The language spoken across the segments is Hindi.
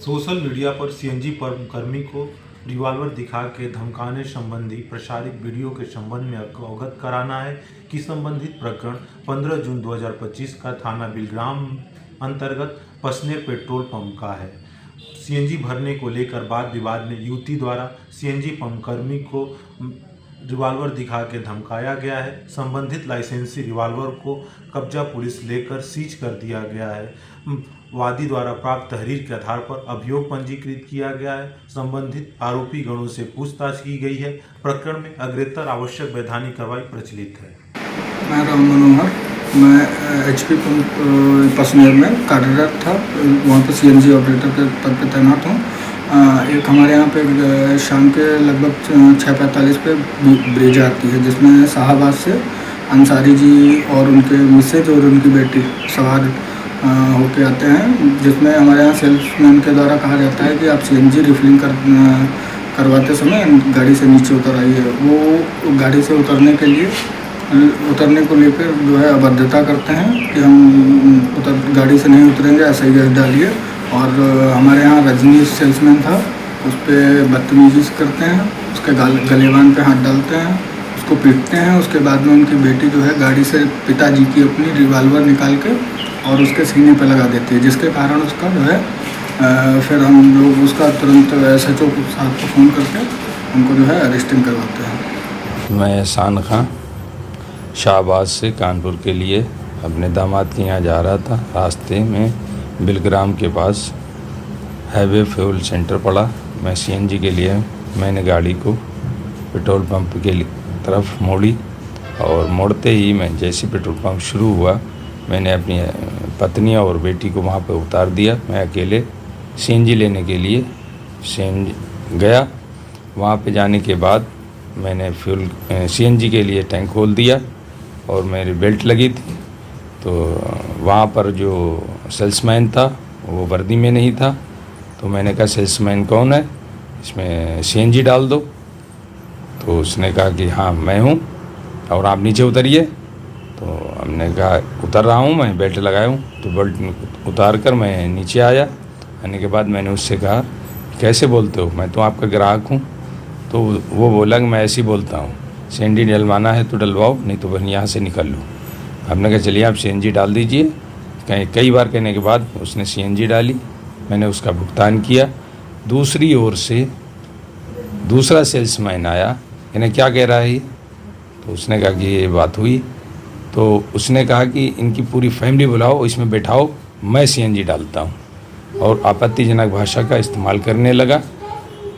सोशल मीडिया पर सीएनजी कर्मी को रिवॉल्वर दिखा के धमकाने संबंधी प्रसारित वीडियो के संबंध में अवगत कराना है कि संबंधित प्रकरण 15 जून 2025 का थाना बिलग्राम अंतर्गत पसनेर पेट्रोल पंप का है। सीएनजी भरने को लेकर वाद विवाद में युवती द्वारा सीएनजी पंप कर्मी को रिवॉल्वर दिखा के धमकाया गया है। संबंधित लाइसेंसी रिवॉल्वर को कब्जा पुलिस लेकर सीज कर दिया गया है। वादी द्वारा प्राप्त तहरीर के आधार पर अभियोग पंजीकृत किया गया है। संबंधित आरोपी गणों से पूछताछ की गई है। प्रकरण में अग्रेतर आवश्यक वैधानिक कार्रवाई प्रचलित है। मैं राम मनोहर, मैं एचपी पंप पसनेर में कार्यरत था। वहाँ पर सीएनजी ऑपरेटर के पद पर तैनात हूँ। एक हमारे यहाँ पे शाम के लगभग 6:45 पे ब्रिज आती है, जिसमें शाहबाद से अंसारी जी और उनके मिसेज और उनकी बेटी सवार होके आते हैं, जिसमें हमारे यहाँ सेल्समैन के द्वारा कहा जाता है कि आप सीएनजी रिफिलिंग करवाते समय गाड़ी से नीचे उतर आइए। वो गाड़ी से उतरने को लेकर जो है अभद्रता करते हैं कि हम गाड़ी से नहीं उतरेंगे, ऐसा ही गैस डालिए। और हमारे यहाँ रजनी सेल्समैन था, उस पर बदतमीजी करते हैं, उसके गलेबान पे हाथ डालते हैं, उसको पीटते हैं। उसके बाद में उनकी बेटी जो है गाड़ी से पिताजी की अपनी रिवॉल्वर निकाल के और उसके सीने पे लगा देती है, जिसके कारण उसका जो है फिर हम लोग उसका तुरंत SHO साहब को फ़ोन करके उनको जो है अरेस्टिंग करवाते हैं। मैं एहसान खां शाहबाद से कानपुर के लिए अपने दामाद के यहाँ जा रहा था। रास्ते में बिलग्राम के पास हाईवे फ्यूल सेंटर पड़ा। मैं सीएनजी के लिए मैंने गाड़ी को पेट्रोल पंप के तरफ मोड़ी और मोड़ते ही मैं जैसे पेट्रोल पंप शुरू हुआ, मैंने अपनी पत्नी और बेटी को वहाँ पर उतार दिया। मैं अकेले सीएनजी लेने के लिए सीएनजी गया। वहाँ पे जाने के बाद मैंने फ्यूल सीएनजी के लिए टैंक खोल दिया और मेरी बेल्ट लगी थी। तो वहाँ पर जो सेल्समैन था वो वर्दी में नहीं था, तो मैंने कहा सेल्समैन कौन है, इसमें सीएनजी डाल दो। तो उसने कहा कि हाँ मैं हूँ और आप नीचे उतरिए। तो हमने कहा उतर रहा हूँ, मैं बेल्ट लगाया हूँ। तो बेल्ट उतार कर मैं नीचे आया। आने के बाद मैंने उससे कहा कैसे बोलते हो, मैं तो आपका ग्राहक हूँ। तो वो बोला कि मैं ऐसे ही बोलता हूँ, सीएनजी डलवाना है तो डलवाओ, नहीं तो बस यहाँ से निकल लो। हमने कहा चलिए आप सीएनजी डाल दीजिए। कई बार कहने के बाद उसने सीएनजी डाली, मैंने उसका भुगतान किया। दूसरी ओर से दूसरा सेल्समैन आया, इन्हें क्या कह रहा है, तो उसने कहा कि ये बात हुई। तो उसने कहा कि इनकी पूरी फैमिली बुलाओ, इसमें बैठाओ, मैं सीएनजी डालता हूँ, और आपत्तिजनक भाषा का इस्तेमाल करने लगा।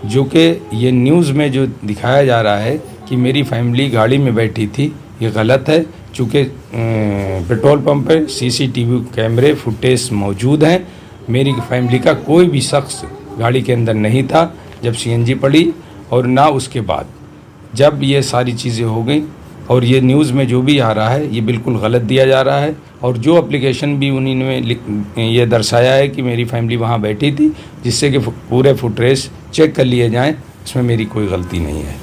जो कि ये न्यूज़ में जो दिखाया जा रहा है कि मेरी फैमिली गाड़ी में बैठी थी, ये गलत है। चूँकि पेट्रोल पंप पे CCTV कैमरे फुटेज मौजूद हैं। मेरी फैमिली का कोई भी शख्स गाड़ी के अंदर नहीं था जब सीएनजी पड़ी, और ना उसके बाद। जब ये सारी चीज़ें हो गई और ये न्यूज़ में जो भी आ रहा है ये बिल्कुल गलत दिया जा रहा है, और जो एप्लीकेशन भी उन्हीं ने ये दर्शाया है कि मेरी फैमिली वहाँ बैठी थी, जिससे कि पूरे फुटेज चेक कर लिए जाएँ, इसमें मेरी कोई गलती नहीं है।